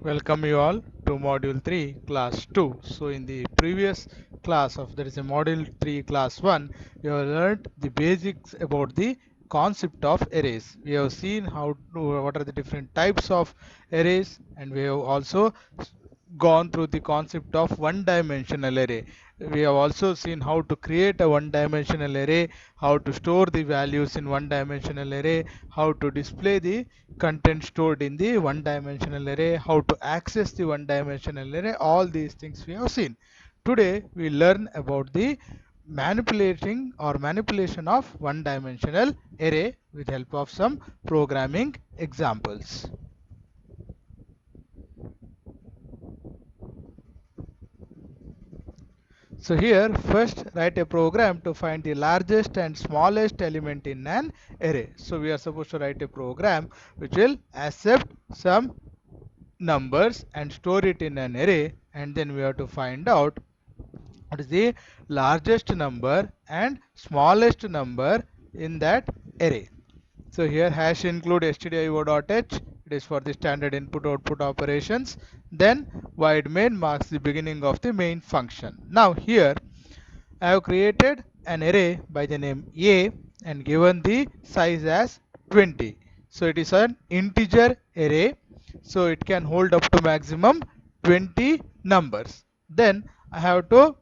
Welcome you all to Module 3 Class 2. So in the previous class of that is a Module 3 Class 1, we have learned the basics about the concept of arrays. We have seen what are the different types of arrays, and we have also gone through the concept of one-dimensional array. We have also seen how to create a one-dimensional array, how to store the values in one-dimensional array, how to display the content stored in the one-dimensional array, how to access the one-dimensional array. All these things we have seen. Today we learn about the manipulation of one-dimensional array with help of some programming examples. So here first write a program to find the largest and smallest element in an array. So we are supposed to write a program which will accept some numbers and store it in an array, and then we have to find out what is the largest number and smallest number in that array. So here hash include stdio.h, it is for the standard input output operations. Then void main marks the beginning of the main function. Now here I have created an array by the name A and given the size as 20. So it is an integer array, so it can hold up to maximum 20 numbers. Then I have to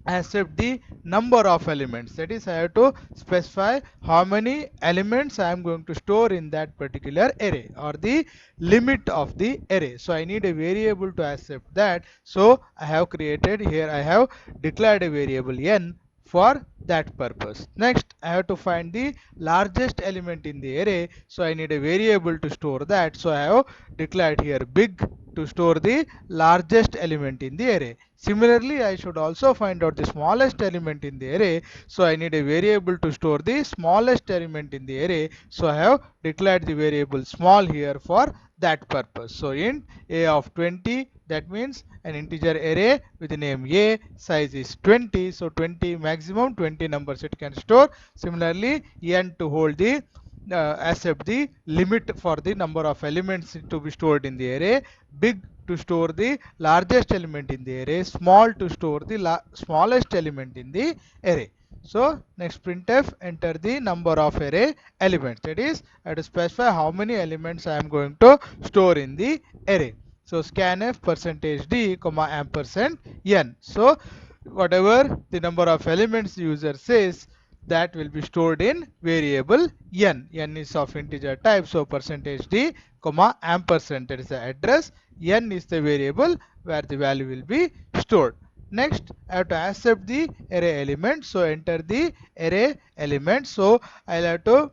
accept the number of elements, that is I have to specify how many elements I am going to store in that particular array, or the limit of the array. So I need a variable to accept that, so I have created here, I have declared a variable n for that purpose. Next I have to find the largest element in the array, so I need a variable to store that, so I have declared here big to store the largest element in the array. Similarly, I should also find out the smallest element in the array, so I need a variable to store the smallest element in the array, so I have declared the variable small here for that purpose. So int a of 20, that means an integer array with the name a, size is 20, so 20 maximum 20 numbers it can store. Similarly, n to hold the accept the limit for the number of elements to be stored in the array, big to store the largest element in the array, small to store the smallest element in the array. So next printf, enter the number of array elements, that is I have to specify how many elements I am going to store in the array. So scanf %d comma ampersand n. So whatever the number of elements the user says, that will be stored in variable n. N is of integer type, so %d comma ampersand, that is the address. N is the variable where the value will be stored. Next I have to accept the array element, so enter the array element. So I'll have to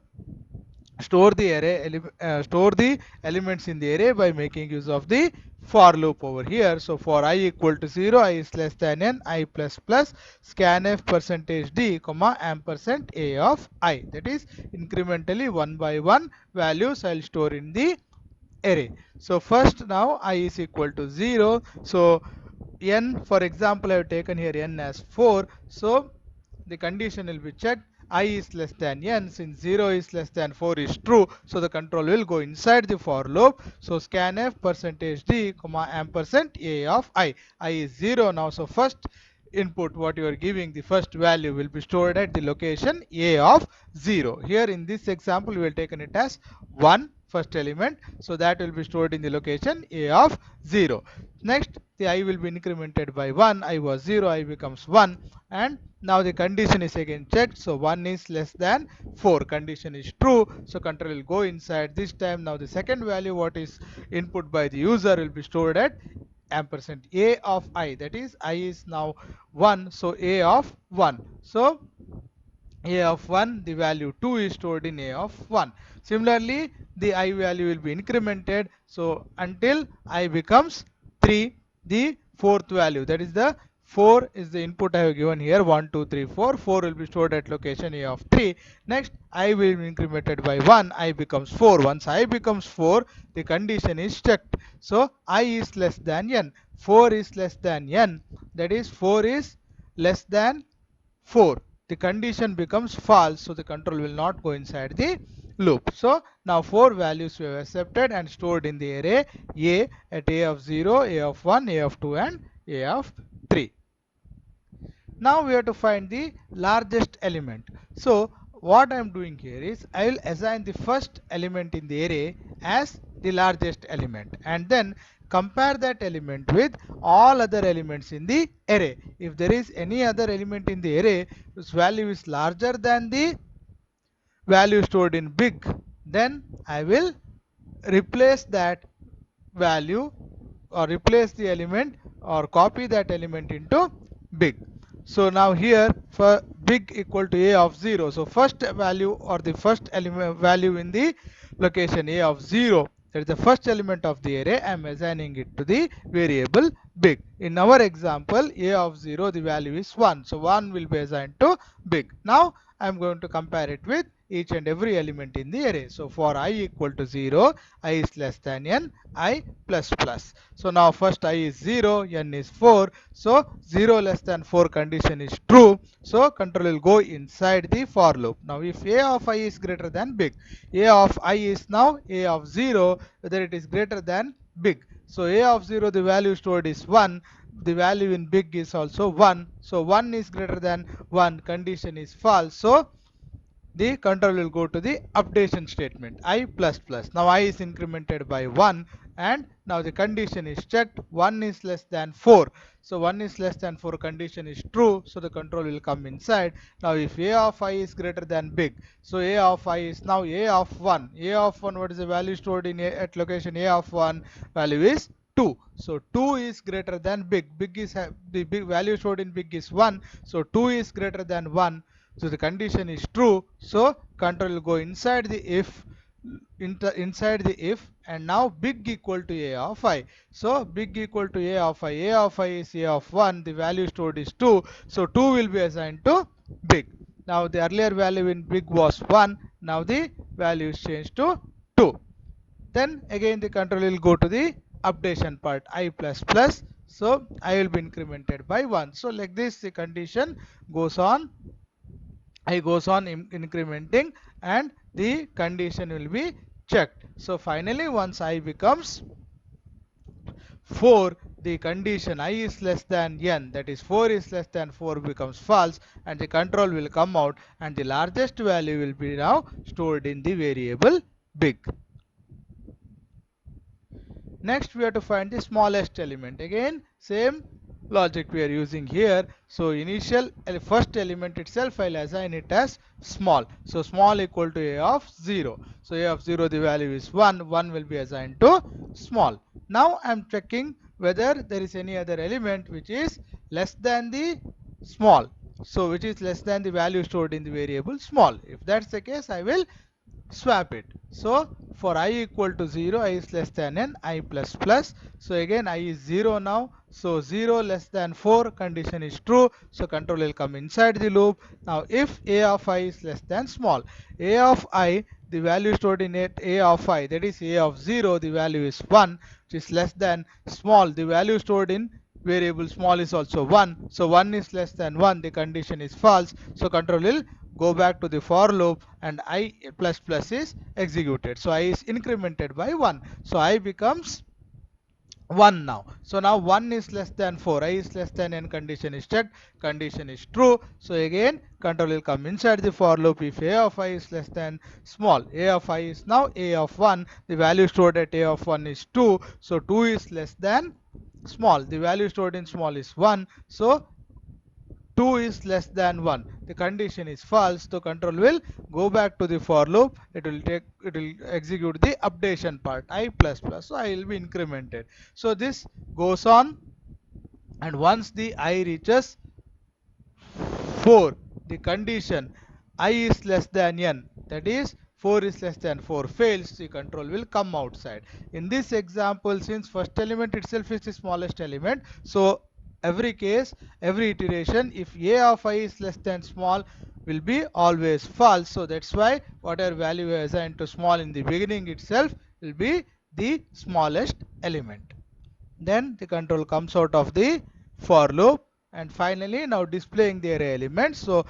store the elements in the array by making use of the for loop over here. So for I equal to 0, I is less than n, I plus plus scanf %d comma ampersand a of I, that is incrementally one by one values I'll store in the array. So first now I is equal to 0, so n, for example I have taken here n as 4, so the condition will be checked. I is less than n, since 0 is less than 4 is true, so the control will go inside the for loop. So scanf %d comma ampersand a of I is 0 now, so first input what you are giving, the first value will be stored at the location a of 0. Here in this example we will take it as 1, first element, so that will be stored in the location a of 0. Next the I will be incremented by 1, I was 0, I becomes 1, and now the condition is again checked, so 1 is less than 4, condition is true, so control will go inside. This time now the second value what is input by the user will be stored at ampersand a of I, that is I is now 1, so a of 1, so a of 1, the value 2 is stored in a of 1. Similarly, the I value will be incremented, so until I becomes 3, the fourth value, that is the 4 is the input I have given here, 1 2 3 4, 4 will be stored at location a of 3. Next I will be incremented by 1, I becomes 4. Once I becomes 4, the condition is checked, so I is less than n, 4 is less than n, that is 4 is less than 4, the condition becomes false, so the control will not go inside the loop. So now 4 values we have accepted and stored in the array A at A of 0, A of 1, A of 2 and A of 3. Now we have to find the largest element. So what I am doing here is I will assign the first element in the array as the largest element and then compare that element with all other elements in the array. If there is any other element in the array whose value is larger than the value stored in big, then I will replace that value or replace the element or copy that element into big. So now here for big equal to a of 0. So first value or the first element value in the location a of 0, that is the first element of the array, I am assigning it to the variable big. In our example a of 0 the value is 1. So 1 will be assigned to big. Now I am going to compare it with each and every element in the array. So for I equal to 0, I is less than n, I plus plus. So now first I is 0, n is 4. So 0 less than 4 condition is true. So control will go inside the for loop. Now if a of I is greater than big, a of I is now a of 0, whether it is greater than big. So a of 0 the value stored is 1, the value in big is also 1. So 1 is greater than 1, condition is false. So the control will go to the updation statement I plus plus. Now I is incremented by 1 and now the condition is checked, 1 is less than 4. So 1 is less than 4 condition is true, so the control will come inside. Now if a of I is greater than big, so a of I is now a of 1. A of 1, what is the value stored in at location a of 1? Value is 2. So 2 is greater than big. Big is the big value stored in big is 1. So 2 is greater than 1. So the condition is true. So control will go inside the if, inside the if, and now big equal to a of I. So big equal to a of I. A of I is a of 1. The value stored is 2. So 2 will be assigned to big. Now the earlier value in big was 1. Now the value is changed to 2. Then again the control will go to the updation part I plus plus. So I will be incremented by 1. So like this the condition goes on, I goes on incrementing and the condition will be checked. So finally once I becomes 4, the condition I is less than n, that is 4 is less than 4, becomes false and the control will come out and the largest value will be now stored in the variable big. Next we have to find the smallest element. Again same logic we are using here. So initial first element itself I'll assign it as small. So small equal to a of 0. So a of 0 the value is 1. 1 will be assigned to small. Now I'm checking whether there is any other element which is less than the small. So which is less than the value stored in the variable small. If that's the case, I will swap it. So for I equal to 0, I is less than n, I plus plus. So again I is 0 now. So 0 less than 4 condition is true. So control will come inside the loop. Now if a of I is less than small, a of I, the value stored in it a of I, that is a of 0, the value is 1, which is less than small, the value stored in variable small is also 1. So 1 is less than 1, the condition is false. So control will go back to the for loop and I plus plus is executed. So I is incremented by 1. So I becomes 1 now. So now 1 is less than 4. I is less than n, condition is checked. Condition is true. So again control will come inside the for loop if a of I is less than small. A of I is now a of 1. The value stored at a of 1 is 2. So 2 is less than small. The value stored in small is 1. So 2 is less than 1. The condition is false. So control will go back to the for loop. It will execute the updation part I plus plus. So I will be incremented. So this goes on and once the I reaches 4, the condition I is less than n, that is 4 is less than 4 fails, the control will come outside. In this example, since first element itself is the smallest element, so every case, every iteration, if a of I is less than small will be always false. So that's why whatever value we assigned to small in the beginning itself will be the smallest element. Then the control comes out of the for loop and finally now displaying the array elements. So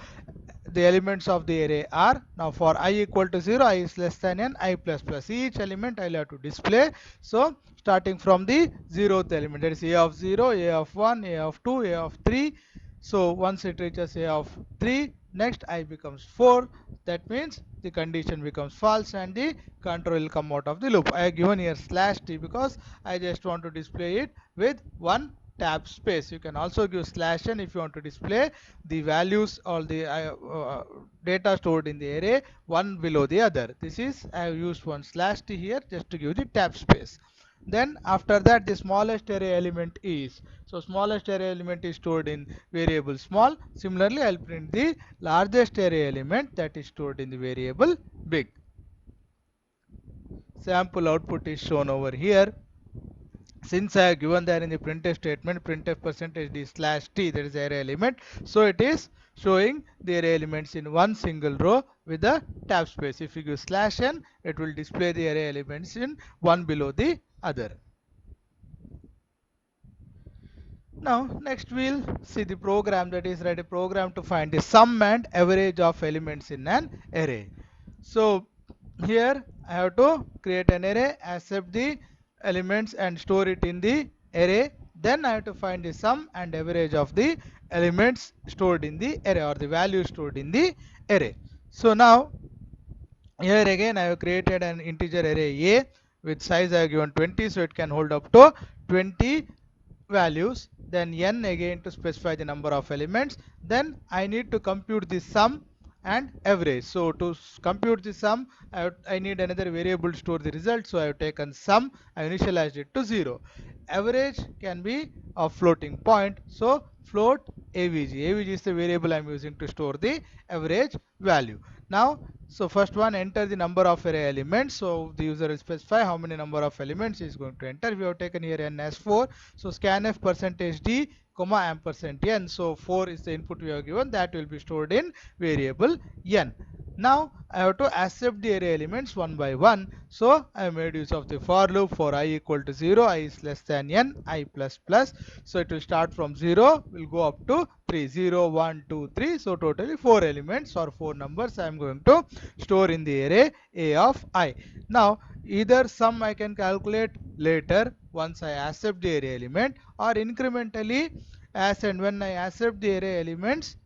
the elements of the array are, now for I equal to 0, I is less than n, I plus plus. Each element I will have to display. So starting from the 0th element, that is a of 0, a of 1, a of 2, a of 3. So once it reaches a of 3, next I becomes 4. That means the condition becomes false and the control will come out of the loop. I have given here slash t because I just want to display it with one tab space. You can also give slash n if you want to display the values or the data stored in the array one below the other. This is, I have used one slash t here just to give the tab space. Then after that, the smallest array element is, so smallest array element is stored in variable small. Similarly, I'll print the largest array element that is stored in the variable big. Sample output is shown over here. Since I have given that in the printf statement, printf percentage d slash t, that is the array element, so it is showing the array elements in one single row with a tab space. If you give slash n, it will display the array elements in one below the other. Now next we'll see the program, that is write a program to find the sum and average of elements in an array. So here I have to create an array, accept the elements and store it in the array. Then I have to find the sum and average of the elements stored in the array, or the value stored in the array. So now here again I have created an integer array A with size I have given 20, so it can hold up to 20 values. Then n again to specify the number of elements. Then I need to compute the sum and average. So to compute the sum, I need another variable to store the result. So I have taken sum, I initialized it to 0. Average can be a floating point. So float avg. Avg is the variable I am using to store the average value. Now, so first one, enter the number of array elements. So the user will specify how many number of elements he is going to enter. We have taken here n as 4. So scanf percentage d comma ampersand n. So 4 is the input we have given, that will be stored in variable n. Now I have to accept the array elements one by one. So I made use of the for loop for I equal to 0, I is less than n, I plus plus. So it will start from 0, will go up to 3, 0, 1, 2, 3. So totally 4 elements or 4 numbers I am going to store in the array a of I. Now either sum I can calculate later once I accept the array element, or incrementally as and when I accept the array elements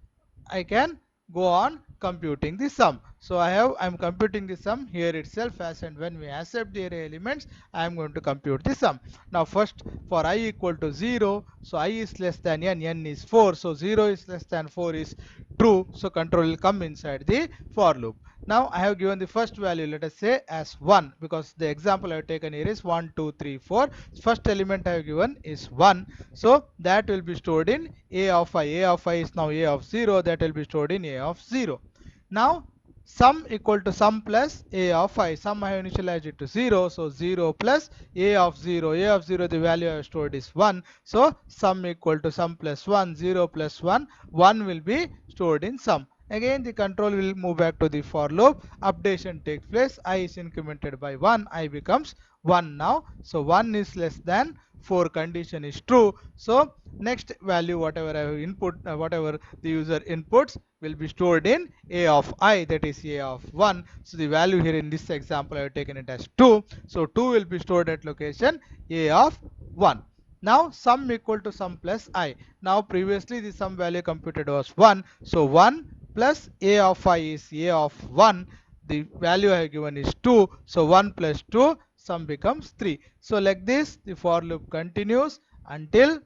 I can go on computing the sum. So I'm computing the sum here itself, as and when we accept the array elements I am going to compute the sum. Now first for I equal to 0, so I is less than n is 4, so 0 is less than 4 is true, so control will come inside the for loop. Now I have given the first value, let us say as 1, because the example I have taken here is 1, 2, 3, 4. First element I have given is 1, so that will be stored in a of I. A of I is now a of 0, that will be stored in a of 0. Now sum equal to sum plus a of I. Sum I have initialized it to 0, so 0 plus a of 0. A of 0, the value I have stored is 1, so sum equal to sum plus 1. 0 plus 1, 1 will be stored in sum. Again the control will move back to the for loop. Updation takes place. I is incremented by 1. I becomes 1 now. So 1 is less than 4 condition is true. So next value whatever I have input, whatever the user inputs will be stored in a of I, that is a of 1. So the value here in this example I have taken it as 2. So 2 will be stored at location a of 1. Now sum equal to sum plus I. Now previously the sum value computed was 1. So 1 plus a of I is a of 1. The value I have given is 2. So 1 plus 2, sum becomes 3. So like this the for loop continues until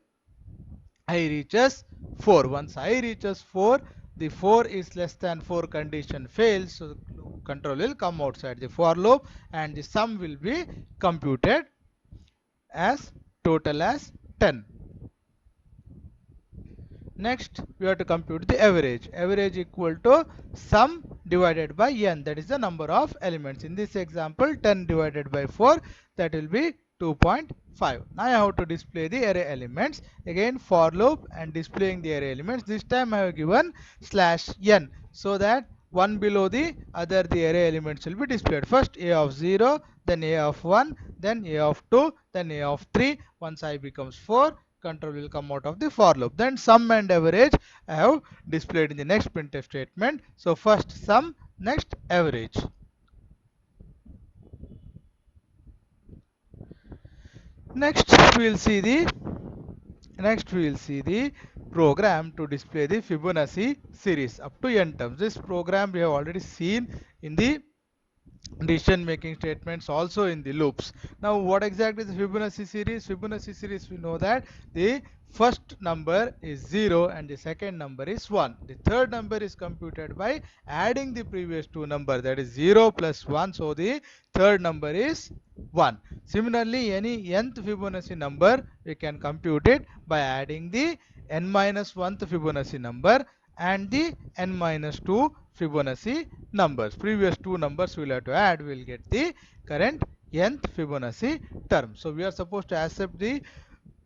I reaches 4. Once I reaches 4, the 4 is less than 4 condition fails. So control will come outside the for loop and the sum will be computed as total as 10. Next we have to compute the average. Average equal to sum divided by n, that is the number of elements. In this example 10 divided by 4, that will be 2.5. Now I have to display the array elements. Again for loop and displaying the array elements. This time I have given slash n, so that one below the other the array elements will be displayed. First a of 0, then a of 1, then a of 2, then a of 3. Once I becomes 4, control will come out of the for loop. Then sum and average I have displayed in the next printf statement. So first sum, next average. Next we will see the program to display the Fibonacci series up to n terms. This program we have already seen in the decision making statements, also in the loops. Now what exactly is the Fibonacci series? Fibonacci series, we know that the first number is 0 and the second number is 1. The third number is computed by adding the previous two numbers, that is 0 plus 1, so the third number is 1. Similarly, any nth Fibonacci number we can compute it by adding the n minus 1th Fibonacci number and the n minus 2 Fibonacci numbers. Previous two numbers we will have to add, we will get the current nth Fibonacci term. So we are supposed to accept the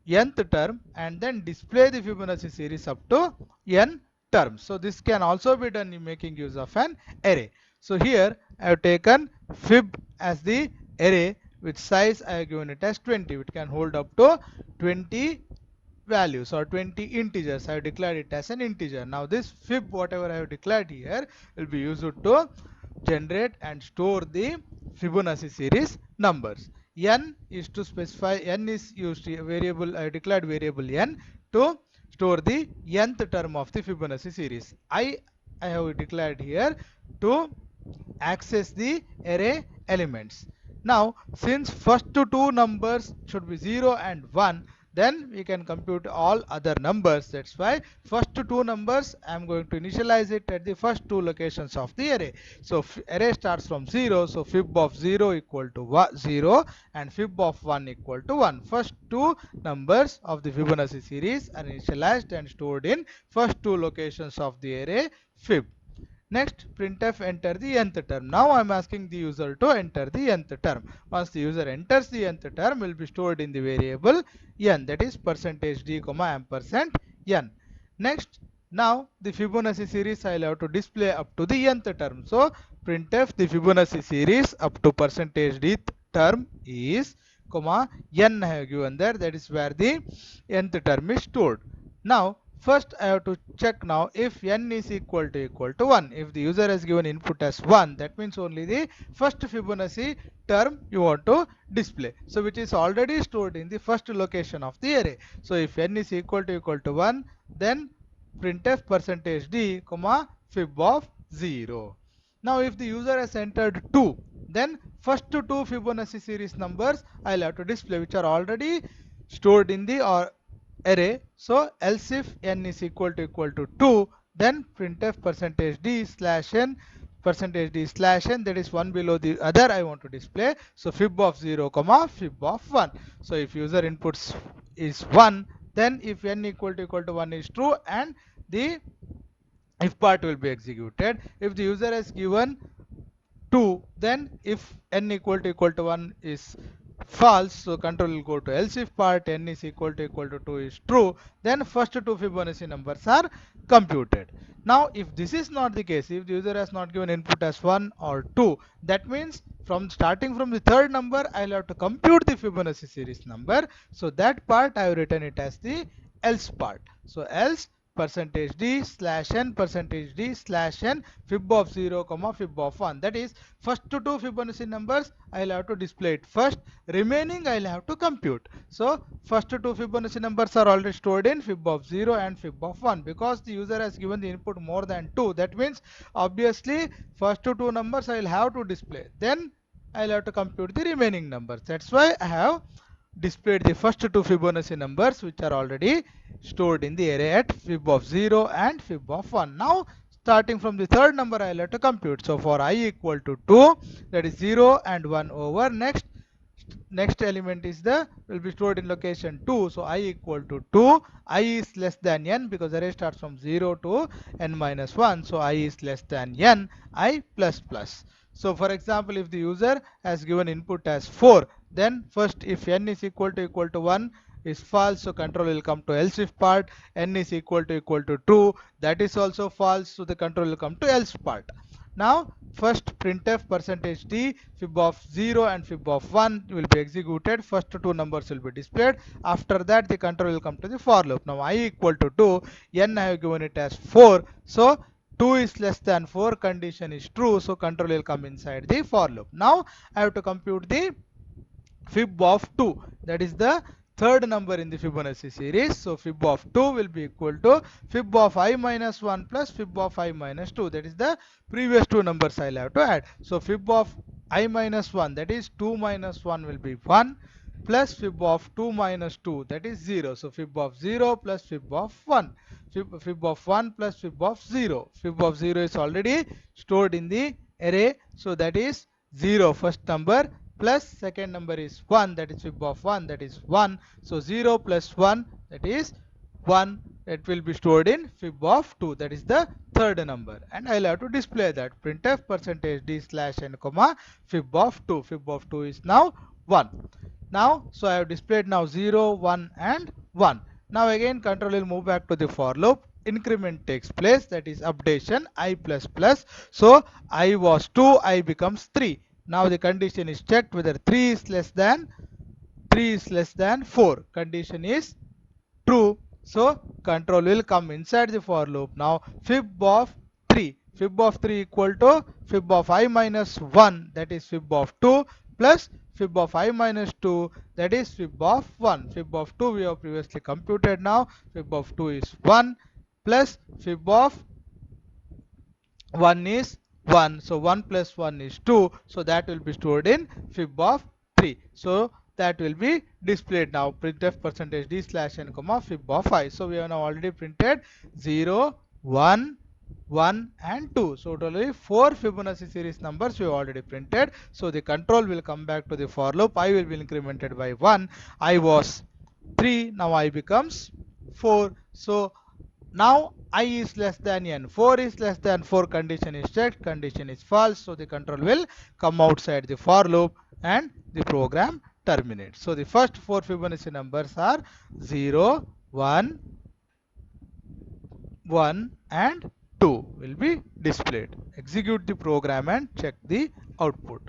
nth term and then display the Fibonacci series up to n terms. So this can also be done in making use of an array. So here I have taken fib as the array, which size I have given it as 20. It can hold up to 20 values or 20 integers. I have declared it as an integer. Now this fib, whatever I have declared here, will be used to generate and store the Fibonacci series numbers. N is to specify, n is used a variable, I declared variable n to store the nth term of the Fibonacci series. I have declared here to access the array elements. Now since first two numbers should be 0 and 1, then we can compute all other numbers. That's why first two numbers I am going to initialize it at the first two locations of the array. So array starts from 0, so fib of 0 equal to 0 and fib of 1 equal to 1. First two numbers of the Fibonacci series are initialized and stored in first two locations of the array fib. Next, printf enter the nth term. Now I am asking the user to enter the nth term. Once the user enters the nth term, will be stored in the variable n, that is %d comma ampersand n. Next, now the Fibonacci series I will have to display up to the nth term. So printf the Fibonacci series up to %d term is comma n I have given there, that is where the nth term is stored. Now first I have to check now if n is equal to 1. If the user has given input as 1, that means only the first Fibonacci term you want to display. So which is already stored in the first location of the array. So if n is equal to 1, then printf %d comma fib of 0. Now if the user has entered 2, then first two Fibonacci series numbers I will have to display, which are already stored in the array. So else if n is equal to 2, then printf %d slash n %d slash n, that is one below the other I want to display. So fib of 0 comma fib of 1. So if user inputs is 1, then if n equal to 1 is true and the if part will be executed. If the user has given 2, then if n equal to 1 is false, so control will go to else if part, n is equal to 2 is true, then first two Fibonacci numbers are computed. Now if this is not the case, if the user has not given input as 1 or 2, that means from starting from the third number I will have to compute the Fibonacci series number. So that part I have written it as the else part. So else %d slash n %d slash n fib of 0 comma fib of 1, that is first two Fibonacci numbers I will have to display it first, remaining I will have to compute. So first two Fibonacci numbers are already stored in fib of 0 and fib of 1. Because the user has given the input more than 2, that means obviously first two numbers I will have to display, then I will have to compute the remaining numbers. That's why I have displayed the first two Fibonacci numbers, which are already stored in the array at fib of 0 and fib of 1. Now starting from the third number I will have to compute. So for I equal to 2, that is 0 and 1 over, next element is the will be stored in location 2. So I equal to 2, I is less than n because array starts from 0 to n minus 1. So I is less than n, I plus plus. So for example, if the user has given input as 4, then first if n is equal to 1 is false, so control will come to else if part. N is equal to 2, that is also false, so the control will come to else part. Now first printf percentage %d fib of 0 and fib of 1 will be executed. First two numbers will be displayed. After that the control will come to the for loop. Now I equal to 2, n I have given it as 4. So 2 is less than 4 condition is true. So control will come inside the for loop. Now I have to compute the fib of 2, that is the third number in the Fibonacci series. So fib of 2 will be equal to fib of I minus 1 plus fib of I minus 2, that is the previous two numbers I'll have to add. So fib of I minus 1, that is 2 minus 1 will be 1, plus fib of 2 minus 2, that is 0. So fib of 0 plus fib of 1. Fib of 1 plus fib of 0. Fib of 0 is already stored in the array, so that is 0 first number, plus second number is 1, that is fib of 1, that is 1. So 0 plus 1, that is 1, it will be stored in fib of 2, that is the third number, and I'll have to display that printf percentage %d slash n comma fib of 2. Fib of 2 is now 1. Now so I have displayed now 0, 1 and 1. Now again control will move back to the for loop. Increment takes place, that is updation I plus plus. So I was 2, I becomes 3. Now the condition is checked whether 3 is less than 4. Condition is true. So control will come inside the for loop. Now fib of 3. Fib of 3 equal to fib of I minus 1, that is fib of 2, plus fib of I minus 2, that is fib of 1. Fib of 2 we have previously computed. Now fib of 2 is 1, plus fib of 1 is 1. So 1 plus 1 is 2. So that will be stored in fib of 3. So that will be displayed now. Printf percentage %d slash n comma fib of I. So we have now already printed 0, 1, 1 and 2. So totally 4 Fibonacci series numbers we have already printed. So the control will come back to the for loop. I will be incremented by 1. I was 3. Now I becomes 4. So now I is less than n. 4 is less than 4, condition is checked, condition is false. So the control will come outside the for loop and the program terminates. So the first 4 Fibonacci numbers are 0, 1, 1 and 2 will be displayed. Execute the program and check the output.